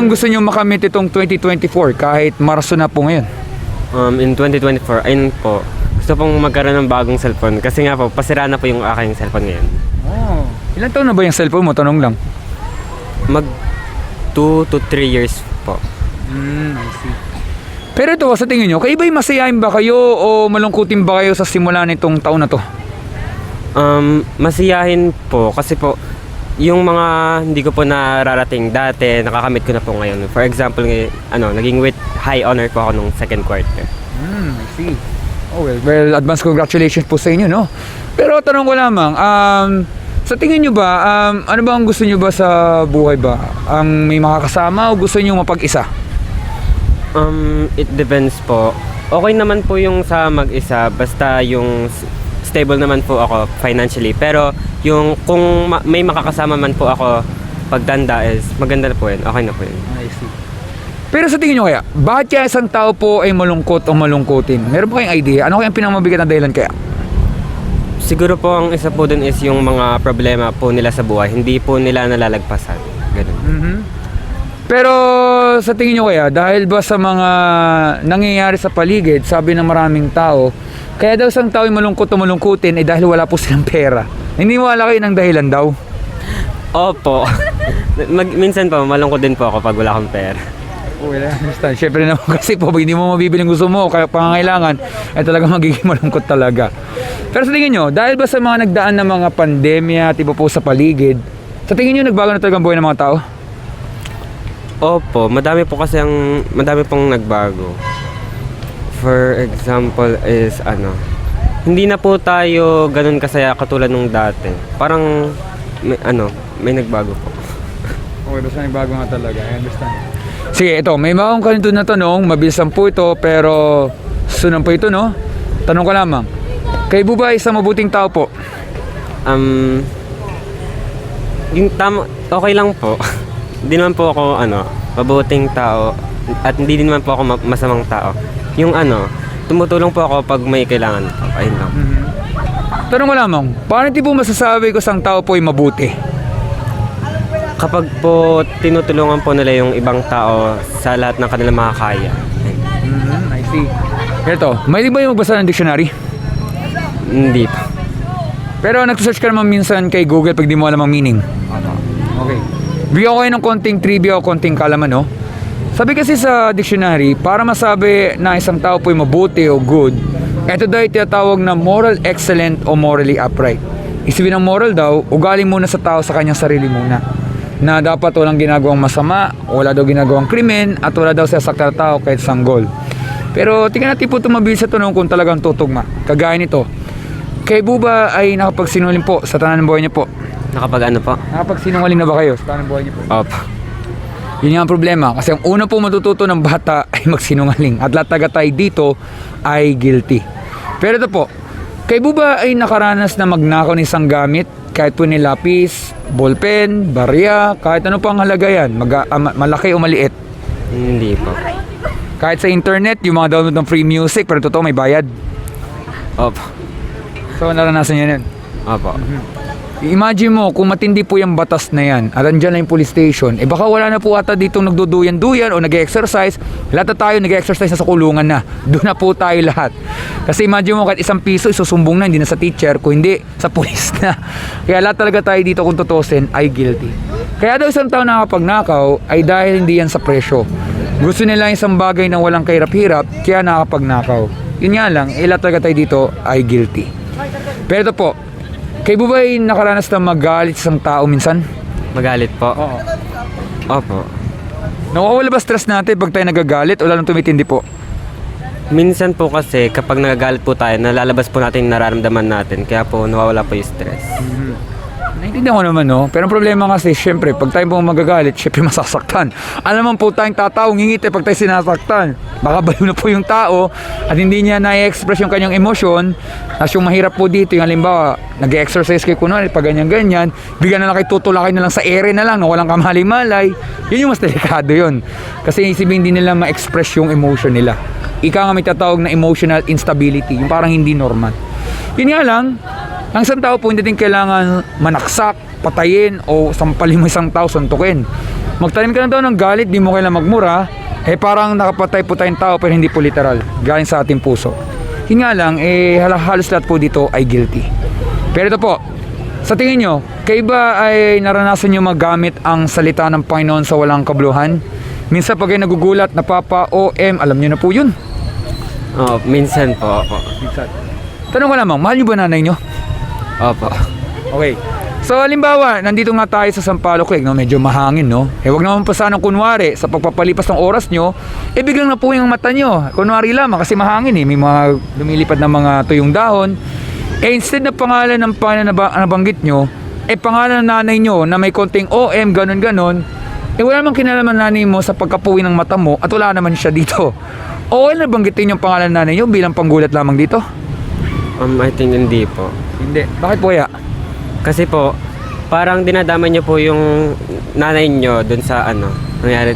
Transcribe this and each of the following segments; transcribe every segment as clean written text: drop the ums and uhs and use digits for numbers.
pong gusto nyo makamit itong 2024 kahit Marso na po ngayon? In 2024, ayun po, gusto pong magkaroon ng bagong cellphone kasi nga po, pasira na po yung aking cellphone ngayon. Oh. Ilan taon na ba yung cellphone mo? Tanong lang. Mag 2 to 3 years po. I see. Pero ito, sa tingin nyo, kaiba'y masayahin ba kayo o malungkutin ba kayo sa simula nitong taon na to? Masiyahin po kasi po, yung mga hindi ko po nararating dati, nakakamit ko na po ngayon. For example, naging with high honor po ako nung second quarter. I see. Oh, well, advance congratulations po sa inyo, no? Pero tanong ko lamang, sa tingin nyo ba, ano ba ang gusto nyo ba sa buhay ba? Ang may makakasama o gusto nyo mapag-isa? It depends po. Okay naman po yung sa mag-isa, basta yung stable naman po ako financially. Pero yung kung may makakasama man po ako pagtanda is maganda na po yun. Okay na po yun. I see. Pero sa tingin nyo kaya, bakit kaya isang tao po ay malungkot o malungkutin? Meron ba kayong idea? Ano kaya ang pinakamabigat na dahilan kaya? Siguro po ang isa po dun is yung mga problema po nila sa buhay. Hindi po nila nalalagpasan. Ganun. Pero sa tingin nyo kaya, dahil ba sa mga nangyayari sa paligid, sabi ng maraming tao, kaya daw isang tao ay malungkot o malungkutin eh dahil wala po silang pera. Hindi mo wala kayo ng dahilan daw? Opo. Minsan po, malungkot din po ako pag wala akong pera. Well, I understand. Siyempre naman kasi po, pag hindi mo mabibili ang gusto mo, kaya pangangailangan, ay talaga magiging malungkot talaga. Pero sa tingin nyo, dahil ba sa mga nagdaan ng mga pandemya at iba po sa paligid, sa tingin nyo nagbago na talaga ang buhay ng mga tao? Opo, madami pong nagbago. For example is hindi na po tayo ganun kasaya katulad nung dati. Parang may nagbago po. Okay, basta nagbago nga talaga. I understand. Sige, ito, may mga kanito na tanong, mabilisan po ito, pero sunod po ito, no? Tanong ko lamang, kayo po ba isang mabuting tao po? Okay lang po. Hindi naman po ako mabuting tao at hindi din naman po ako masamang tao. Yung tumutulong po ako pag may kailangan po. Ayun lang. Tanong ko lamang, paano hindi po masasabi ko isang tao po ay mabuti? Kapag po tinutulungan po nila yung ibang tao sa lahat ng kanilang makakaya. I see. Ito, may ba yung magbasa ng dictionary? Hindi po. Pero nag-search ka naman minsan kay Google pag di mo alam ang meaning. Okay. Bigyan ko kayo ng konting trivia o konting kalaman, no? Sabi kasi sa dictionary, para masabi na isang tao po ay mabuti o good, ito daw ay tinatawag na moral excellent o morally upright. Isipin ng moral daw, ugali muna sa tao sa kanyang sarili muna. Na dapat walang ginagawang masama, wala daw ginagawang krimen, at wala daw sasaktan na tao kahit sanggol. Pero tingnan natin po tumabilis sa tanong kung talagang tutugma. Kagaya nito, kay Buba ay nakapagsinungaling po sa tanan ng buhay niya po. Nakapag po? Nakapagsinungaling na ba kayo sa tanan ng buhay niyo po? Opo. Yun yung problema kasi ang una po matututo ng bata ay magsinungaling at lahat tagatay dito ay guilty. Pero ito po, kay Buba ay nakaranas na magnakaw ng isang gamit kahit po ni lapis, ballpen, barya, kahit ano pang halaga yan, malaki o maliit. Hindi po. Kahit sa internet, yung mga download ng free music pero totoo may bayad. Opo. So naranasan niya yan. Opo. Imagine mo kung matindi po yung batas na yan at andyan na yung police station, baka wala na po ata dito nagduduyan-duyan o nag-exercise. Lahat na tayo nag-exercise na sa kulungan na. Doon na po tayo lahat. Kasi imagine mo kahit isang piso isusumbong na, hindi na sa teacher, kung hindi sa police na. Kaya lahat talaga tayo dito kung tutusin ay guilty. Kaya daw isang tao nakapagnakaw ay dahil hindi yan sa presyo. Gusto nila isang bagay na walang kahirap-hirap, kaya nakapagnakaw. Yun nga lang, lahat talaga tayo dito ay guilty. Pero ito po, kay Buba ay nakaranas na magalit sa isang tao minsan? Magalit po? Oo. Opo. Nawawala ba stress natin pag tayo nagagalit o lalong tumitindi po? Minsan po kasi kapag nagagalit po tayo, nalalabas po natin yung nararamdaman natin. Kaya po nawawala po yung stress. Naintindihan ko naman, no? Pero ang problema kasi, syempre, pag tayo po magagalit, syempre masasaktan. Alam mo po tayong tatao, ngingiti pag tayo sinasaktan. Baka baliw na po yung tao at hindi niya na-express yung kanyang emosyon. As yung mahirap po dito, yung halimbawa, nag-exercise kayo kunwari, pag ganyan-ganyan, bigyan na lang kayo tutulakin na lang sa ere na lang, na walang kamali-malay. Yun yung mas delikado yun. Kasi isipin hindi nila ma-express yung emotion nila. Ika nga may tatawag na emotional instability, yung parang hindi normal. Yun nga lang, ang isang tao po hindi din kailangan manaksak, patayin o sampalin mo isang tao, suntukin. Magtanim ka na daw ng galit, di mo kailangan magmura, parang nakapatay po tayong tao pero hindi po literal, galing sa ating puso. Yun nga lang, halos lahat po dito ay guilty. Pero ito po, sa tingin nyo, kayo ba ay naranasan nyo magamit ang salita ng Panginoon sa walang kabuluhan? Minsan pag kayo nagugulat, napapa-OM, alam nyo na po yun. Minsan po ako. Tanong ko lamang, mahal nyo ba nanay nyo? Opo. Okay. So halimbawa, nandito nga tayo sa Sampaloc Lake, no? Medyo mahangin, no? Wag naman pa sanang kunwari, sa pagpapalipas ng oras nyo, biglang napuwing ang mata nyo. Kunwari lamang kasi mahangin may mga lumilipad na mga tuyong dahon. Instead na pangalan ng nabanggit nyo, pangalan ng nanay nyo na may konting OM, ganon-ganon, wala namang kinalaman nanay mo sa pagkapuwi ng mata mo at wala naman siya dito. Okay na banggitin yung pangalan ng nanay nyo bilang panggulat lamang dito? I think hindi po. Hindi. Bakit po kaya? Kasi po, parang dinadama niyo po yung nanay niyo dun sa nangyari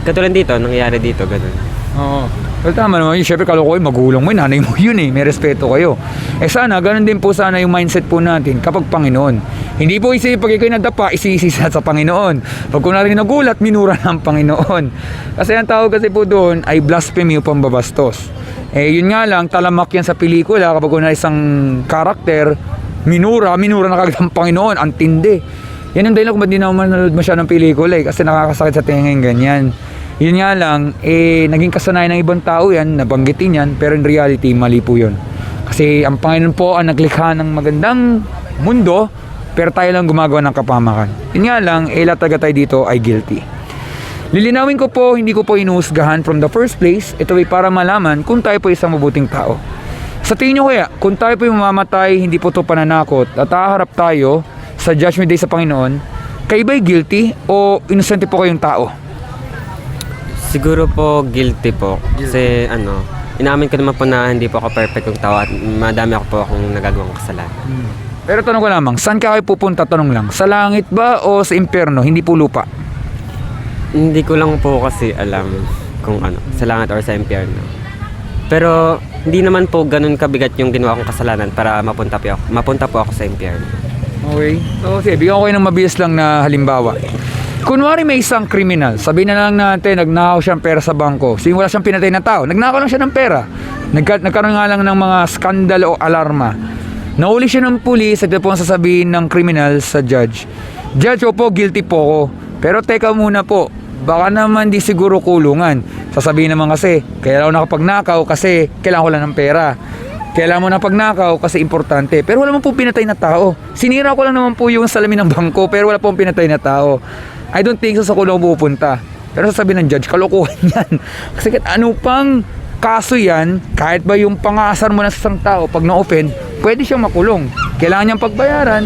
katulad dito, nangyari dito, ganun. Oo. Well, tama naman yun. Siyempre, kalokoy, magulang mo, nanay mo yun may respeto kayo. Sana, ganun din po sana yung mindset po natin kapag Panginoon. Hindi po pag ikaw nadapa, isisisa sa Panginoon. Pag kung natin nagulat, minura ng Panginoon. Kasi ang tawag kasi po doon ay blasphemy o pambabastos. Yun nga lang, talamak yan sa pelikula kapag kung na isang karakter, minura na kagad ang Panginoon, ang tindi. Yan ang dahilan kung ba't di naman manonood masyadong pelikula kasi nakakasakit sa tenga yung ganyan. Yun nga lang, naging kasanayan ng ibang tao yan, nabanggitin yan, pero in reality, mali po yun. Kasi ang Panginoon po ang naglikha ng magandang mundo, pero tayo lang gumagawa ng kapamakan. Yun nga lang, lahat talaga tayo dito ay guilty. Lilinawin ko po, hindi ko po inuhusgahan from the first place, ito ay para malaman kung tayo po isang mabuting tao. Sa tingin nyo kaya, kung tayo po mamamatay, hindi po ito pananakot, at haharap tayo sa judgment day sa Panginoon, kayo ba'y guilty o inosente po kayong tao? Siguro po guilty po. Kasi inamin ko naman po na hindi po ako perfectong tao at madami ako po akong nagagawang kasalanan. Pero tanong ko lamang, saan ka kayo pupunta? Tanong lang, sa langit ba o sa impyerno? Hindi po lupa? Hindi ko lang po kasi alam kung sa langit or sa impyerno. Pero hindi naman po ganun kabigat yung ginawa kong kasalanan para mapunta po ako sa impyerno. Okay. So, sige, bigyan ko kayo ng mabilis lang na halimbawa. Kunwari may isang kriminal, sabihin na lang natin, nagnakaw siyang pera sa bangko. So, wala siyang pinatay na tao. Nagnakaw lang siya ng pera. Nagkaroon nga lang ng mga skandal o alarma. Nauli siya ng pulis at po ang sasabihin ng kriminal sa judge. Judge, opo, guilty po ako. Pero teka muna po, baka naman di siguro kulungan. Sasabihin naman kasi, kailangan ko nakapagnakaw kasi kailangan ko lang ng pera. Kailangan mo napagnakaw kasi importante. Pero wala naman po pinatay na tao. Sinira ko lang naman po yung salamin ng bangko pero wala pong pinatay na tao. I don't think sa kulong pupunta. Pero sasabihin ng judge, kalokohan yan. Kasi kahit ano pang kaso yan, kahit ba yung pang-aasar mo na sa isang tao, pag na-offend, pwede siyang makulong. Kailangan niyang pagbayaran,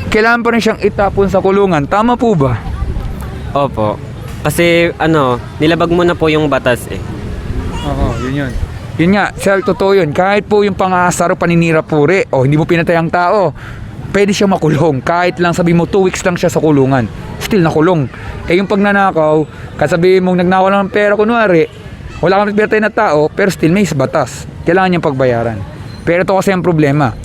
kailangan pa rin siyang itapon sa kulungan. Tama po ba? Opo. Kasi nilabag mo na po yung batas Oo, yun. Yun nga, totoo yun. Kahit po yung pang-aasar o paninira puri, o hindi mo pinatay ang tao, pwede siya makulong. Kahit lang sabi mo 2 weeks lang siya sa kulungan, still nakulong. Yung pagnanakaw, kasabihin mong nagnakaw lang ng pera, kunwari, wala kang pinatay na tao, pero still may batas. Kailangan niyang pagbayaran. Pero ito kasi ang problema.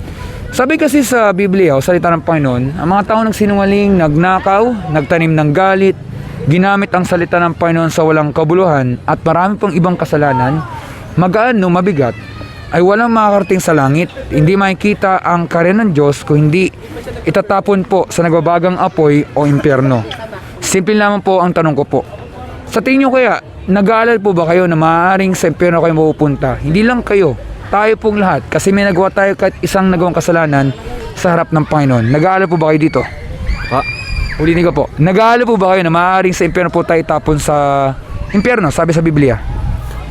Sabi kasi sa Biblia, o salita ng Panginoon, ang mga tao nagsinungaling, nagnakaw, nagtanim ng galit, ginamit ang salita ng Panginoon sa walang kabuluhan at marami pang ibang kasalanan, magaan no mabigat, ay walang makakarating sa langit. Hindi makikita ang karya ng Diyos kung hindi itatapon po sa nagbabagang apoy o impyerno. Simple lamang po ang tanong ko po. Sa tingin nyo kaya, nag-aalala po ba kayo na maaaring sa impyerno kayo mapupunta? Hindi lang kayo, tayo pong lahat. Kasi may nagawa tayo kahit isang nagawang kasalanan sa harap ng Panginoon. Nag-aalala po ba kayo dito? Ulitin ko po. Nag-aalala po ba kayo na maaaring sa impyerno po tayo tapon sa impyerno, sabi sa Biblia?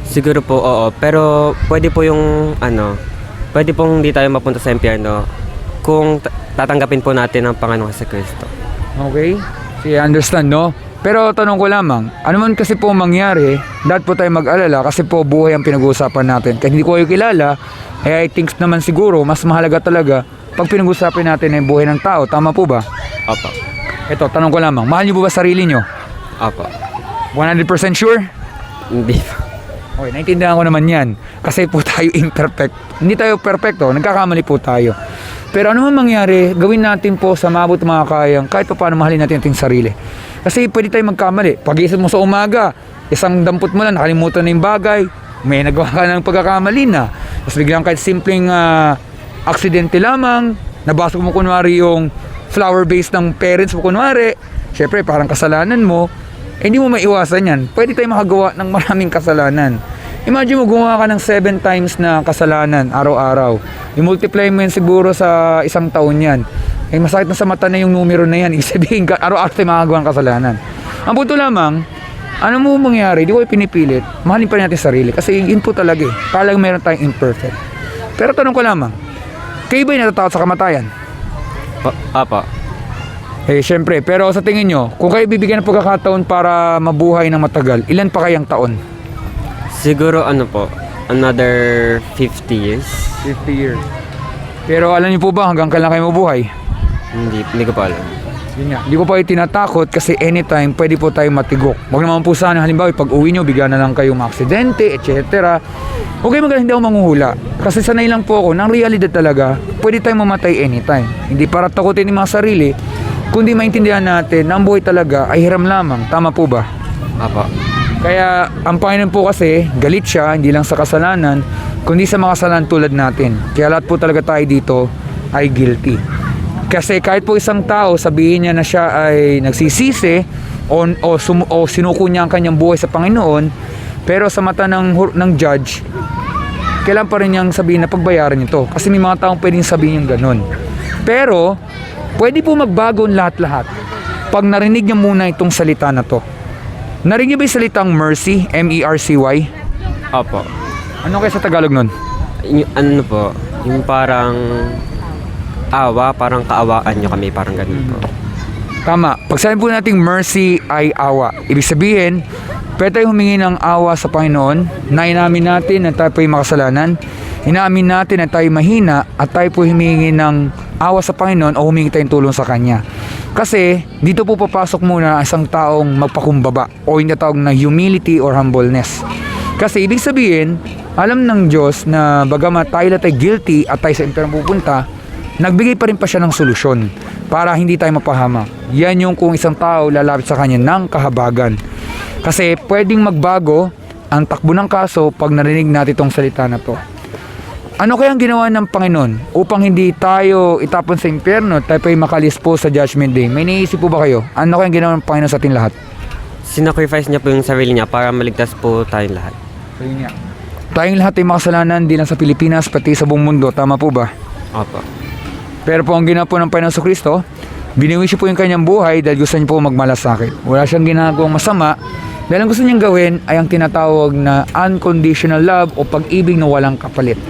Siguro po, oo. Pero pwede po pwede pong hindi tayo mapunta sa impyerno kung tatanggapin po natin ang Panginoong Jesucristo. Okay? So, understand, no? Pero tanong ko lamang, ano man kasi po mangyari, dapat po tayo mag-alala kasi po buhay ang pinag-uusapan natin. Kahit hindi ko kayo kilala, I think naman siguro, mas mahalaga talaga pag pinag-uusapan natin ang buhay ng tao. Tama po ba? Opo. Ito, tanong ko lamang, mahal niyo po ba sarili niyo? Opo. 100% sure? Hindi po. Okay, naintindihan ko naman yan. Kasi po tayo imperfect. Hindi tayo perfecto, nagkakamali po tayo. Pero ano man mangyari, gawin natin po sa maabot mga kayang kahit pa paano mahalin natin ating sarili. Kasi pwede tayong magkamali. Pag-isip mo sa umaga, isang dampot mo lang, nakalimutan na yung bagay, may nagawa ka ng pagkakamali na. Tapos biglang kahit simpleng aksidente lamang, nabasok mo kunwari yung flower base ng parents mo kunwari, syempre parang kasalanan mo, hindi mo maiwasan yan. Pwede tayong makagawa ng maraming kasalanan. Imagine mo gumawa ka ng 7 times na kasalanan araw-araw. I-multiply mo yan siguro sa isang taon yan. Eh masakit na sa mata na yung numero na yan. Ibig sabihin, araw-araw tayo makagawa ng kasalanan. Ang punto lamang, ano mo mangyari, di ko pinipilit, mahalin pa rin natin sarili. Kasi yun po talaga eh. Talagang meron tayong imperfect. Pero tanong ko lamang, kayo ba'y natatakot sa kamatayan? Apa. Eh syempre, pero sa tingin nyo, kung kayo bibigyan ng pagkakataon para mabuhay ng matagal, ilan pa kayang taon? Siguro ano po, another 50 years. 50 years. Pero alam niyo po ba hanggang kailan kayo mabuhay? Hindi ko pa alam. Yun nga. Hindi ko pa kayo tinatakot kasi anytime pwede po tayong matigok. Huwag naman po sana halimbawa pag uwi nyo bigla na lang kayong maaksidente, etc. Huwag kayo magaling, hindi ako manghuhula. Kasi sanay lang po ako, ng realidad talaga, pwede tayong mamatay anytime. Hindi para takutin yung mga sarili, kundi maintindihan natin na ang buhay talaga ay hiram lamang. Tama po ba? Apa. Kaya ang Panginoon po kasi galit siya hindi lang sa kasalanan kundi sa mga kasalanan tulad natin. Kaya lahat po talaga tayo dito ay guilty. Kasi kahit po isang tao sabihin niya na siya ay nagsisisi o sinuko niya ang kanyang buhay sa Panginoon, pero sa mata ng judge kailan pa rin niyang sabihin na pagbayaran niyo to. Kasi may mga taong pwedeng sabihin yung ganun. Pero pwede po magbago lahat-lahat pag narinig niya muna itong salita na to. Narinig niyo ba yung salitang mercy? M-E-R-C-Y? Opo. Ano kaya sa Tagalog nun? Ano po, yung parang awa, parang kaawaan nyo kami, parang ganun po. Tama. Pag sabi po nating mercy ay awa. Ibig sabihin, pwede tayong humingi ng awa sa Panginoon na inamin natin na tayo po yung makasalanan. Inamin natin na tayo mahina at tayo po humingi ng awa sa Panginoon o humingi tayong tulong sa Kanya. Kasi dito po papasok muna isang taong magpakumbaba o yung tawag na humility or humbleness. Kasi ibig sabihin, alam ng Diyos na bagamat tayo lahat ay guilty at tayo sa impyerno pupunta, nagbigay pa rin pa siya ng solusyon para hindi tayo mapahamak. Yan yung kung isang tao lalapit sa Kanya ng kahabagan. Kasi pwedeng magbago ang takbo ng kaso pag narinig natin itong salita na to. Ano kayang ginawa ng Panginoon upang hindi tayo itapon sa impyerno, tayo pa makalis po sa judgment day? May naisip po ba kayo? Ano kayang ginawa ng Panginoon sa ating lahat? Sinacrifice niya po yung sarili niya para maligtas po tayong lahat. Tayong lahat ay makasalanan, di lang sa Pilipinas, pati sa buong mundo. Tama po ba? Opo. Pero po ang ginawa po ng Panginoon sa Kristo, biniwi siya po yung kanyang buhay dahil gusto niya po magmalasakit. Wala siyang ginagawang masama dahil ang gusto niyang gawin ay ang tinatawag na unconditional love o pag-ibig na walang kapalit.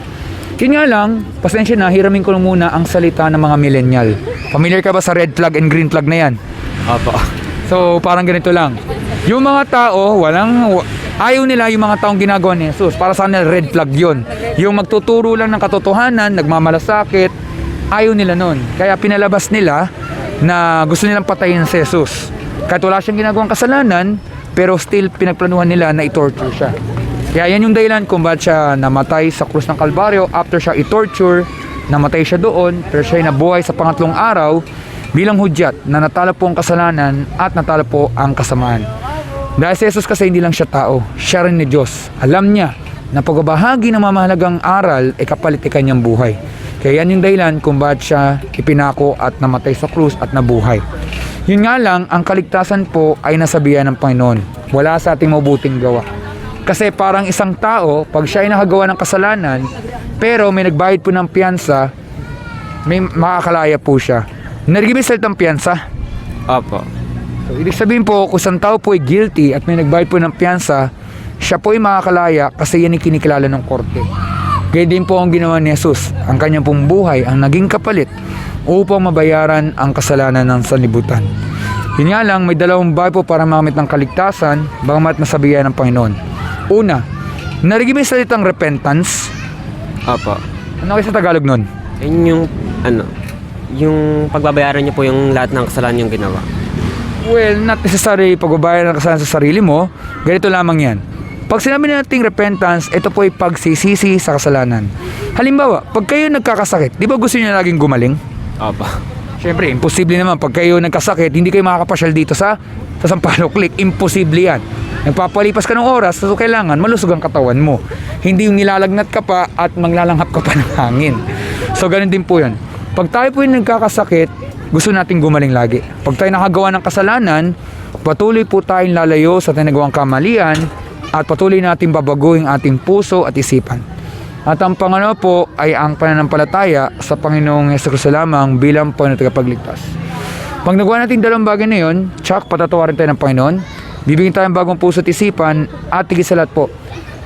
Yun nga lang, pasensya na, hiramin ko lang muna ang salita ng mga millennial. Familiar ka ba sa red flag and green flag na yan? Opo. So, parang ganito lang. Yung mga tao, ayaw nila yung mga taong ginagawa ni Jesus. Para sa kanila, red flag yun. Yung magtuturo lang ng katotohanan, nagmamalasakit, ayaw nila nun. Kaya pinalabas nila na gusto nilang patayin si Jesus. Kahit wala siyang ginagawang kasalanan, pero still pinagplanuhan nila na i-torture siya. Kaya yan yung dahilan kung bakit siya namatay sa krus ng Kalbaryo. After siya i-torture, namatay siya doon, pero siya ay nabuhay sa pangatlong araw bilang hudyat na natalo po ang kasalanan at natalo po ang kasamaan. Dahil si Jesus kasi hindi lang siya tao, siya rin ni Diyos. Alam niya na pagbabahagi ng mamahalagang aral ay kapalit ni kanyang buhay. Kaya yan yung dahilan kung bakit siya ipinako at namatay sa krus at nabuhay. Yun nga lang, ang kaligtasan po ay nasabihan ng Panginoon. Wala sa ating mabuting gawa. Kasi parang isang tao, pag siya ay nakagawa ng kasalanan, pero may nagbayad po ng piyansa, may makakalaya po siya. Narinig ba salitang piyansa? Opo. So, ibig sabihin po, kung isang tao po ay guilty at may nagbayad po ng piyansa, siya po ay makakalaya kasi yan ay kinikilala ng korte. Gaya din po ang ginawa ni Jesus. Ang kanyang pong buhay ang naging kapalit upang mabayaran ang kasalanan ng sanlibutan. Yun nga lang, may dalawang bagay po para makamit ng kaligtasan, bagamat masabihan ng Panginoon. Una, narinig mo yung salitang repentance? Opo. Ano kayo sa Tagalog nun? Yun yung, yung pagbabayaran niyo po yung lahat ng kasalanan yung ginawa. Well, not necessarily pagbabayaran ng kasalanan sa sarili mo. Ganito lamang yan. Pag sinabi nating repentance, ito po ay pagsisisi sa kasalanan. Halimbawa, pag kayo nagkakasakit, di ba gusto niyo laging gumaling? Opo. Siyempre, imposible naman pag kayo nagkasakit, hindi kayo makakapasyal dito sa Sampaloc Lake. Imposible yan. Nagpapalipas ka ng oras, so kailangan malusog ang katawan mo. Hindi yung nilalagnat ka pa at manglalanghap ka pa ng hangin. So, ganun din po yun. Pag tayo po yung nagkakasakit, gusto nating gumaling lagi. Pag tayo nakagawa ng kasalanan, patuloy po tayong lalayo sa tinagawang kamalian at patuloy natin babaguhin ating puso at isipan. At ang pangalawa po ay ang pananampalataya sa Panginoong Hesus lamang bilang Panginoon at tagapagligtas. Pag nagawa natin dalawang bagay na yun, tsak, patatawarin tayo ng Panginoon, bibigyan tayo ng bagong puso at isipan, at higit sa lahat po,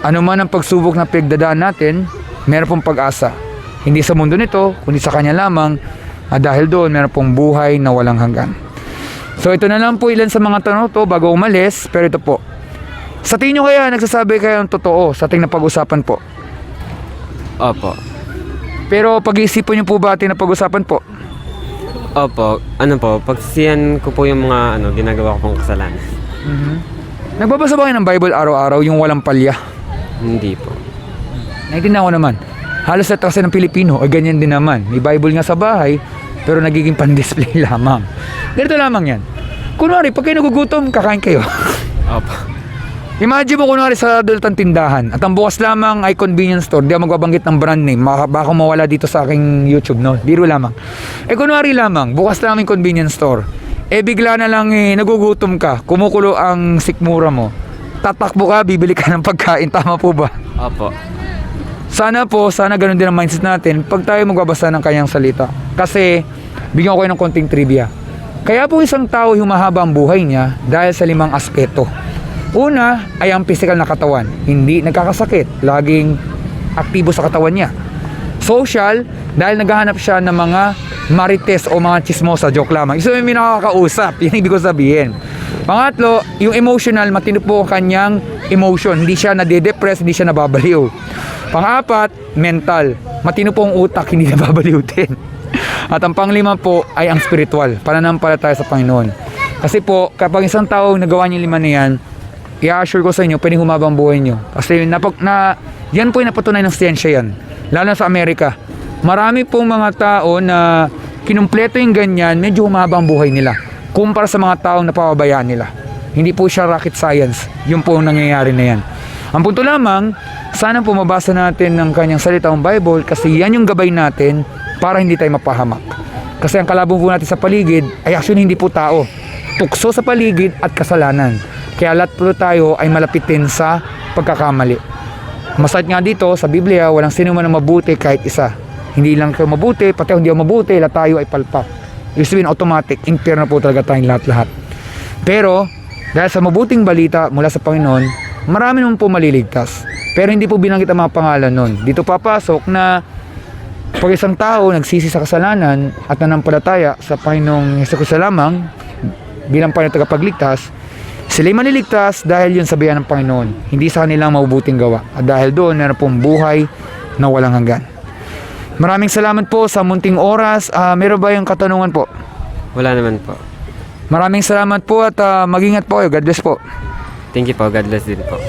ano man ang pagsubok na pinagdadaan natin, meron pong pag-asa. Hindi sa mundo nito, kundi sa Kanya lamang, at dahil doon, meron pong buhay na walang hanggan. So ito na lang po ilan sa mga tanong to bago umalis, pero ito po. Sa tingin nyo kaya, nagsasabi kayo ng totoo sa ating napag-usapan po? Opo. Pero pag-iisipan nyo po ba ating napag-usapan po? Opo. Ano po, pagsisihan ko po yung mga ginagawa ko pong kasalanan. Nagbabasa ba kayo ng Bible araw-araw, yung walang palya? Hindi po. Naiintindihan ko naman. Halos lahat kasi ng Pilipino ay ganyan din naman. May Bible nga sa bahay, pero nagiging pan-display lamang. Ganito lamang yan. Kunwari, pag kayo nagugutom, kakain kayo. Opo. Imagine mo kunwari sa dalatang tindahan at ang bukas lamang ay convenience store. Di ako magbabanggit ng brand name. Baka mawala dito sa aking YouTube, no? Biro lamang. Kunwari lamang, bukas lamang convenience store. Bigla na lang nagugutom ka. Kumukulo ang sikmura mo. Tatakbo ka, bibili ka ng pagkain. Tama po ba? Opo. Sana ganun din ang mindset natin pag tayo magbabasa ng kanyang salita. Kasi, bigyan ko kayo ng konting trivia. Kaya po isang tao humahaba ang buhay niya dahil sa 5 aspeto. Una ay ang physical na katawan. Hindi nagkakasakit. Laging aktibo sa katawan niya. Social, dahil naghahanap siya ng mga marites o mga chismosa. Joke lamang. Isa may nakakausap. Yan ibig ko sabihin. Pangatlo, yung emotional, matino po ang kanyang emotion. Hindi siya nade-depress, hindi siya nababaliw. Pang-apat, mental. Matino po ang utak, hindi nababaliw din. At ang pang-5 po ay ang spiritual. Pananampalataya sa Panginoon. Kasi po, kapag isang tao nagawa niya 5 na yan, i-assure ko sa inyo, pwedeng humaba ang buhay nyo. Kasi yan po yung napatunay ng siyensya yan. Lalo na sa Amerika. Marami pong mga tao na kinumpleto yung ganyan, medyo humaba ang buhay nila. Kumpara sa mga taong napapabayaan nila. Hindi po siya rocket science. Yun po ang nangyayari na yan. Ang punto lamang, sana po mabasa natin ng kanyang salitang Bible kasi yan yung gabay natin para hindi tayo mapahamak. Kasi ang kalabong po natin sa paligid ay actually hindi po tao. Tukso sa paligid at kasalanan. Kaya lahat po tayo ay malapitin sa pagkakamali. Masakit nga dito sa Biblia, walang sino man ang mabuti kahit isa. Hindi lang kayo mabuti, pati hindi ako mabuti, lahat tayo ay palpak. Ibig sabihin, automatic, impyerno po talaga tayong lahat-lahat. Pero, dahil sa mabuting balita mula sa Panginoon, marami naman po maliligtas. Pero hindi po binanggit ang mga pangalan nun. Dito papasok na pag isang tao nagsisi sa kasalanan at nanampalataya sa Panginoong Hesus lamang bilang Panginoon tagapagligtas, sila'y maliligtas dahil yun sa biyaya ng Panginoon. Hindi sa kanilang mabubuting gawa. At dahil doon, meron pong buhay na walang hanggan. Maraming salamat po sa munting oras. Meron ba yung katanungan po? Wala naman po. Maraming salamat po at mag-ingat po kayo. God bless po. Thank you po. God bless din po.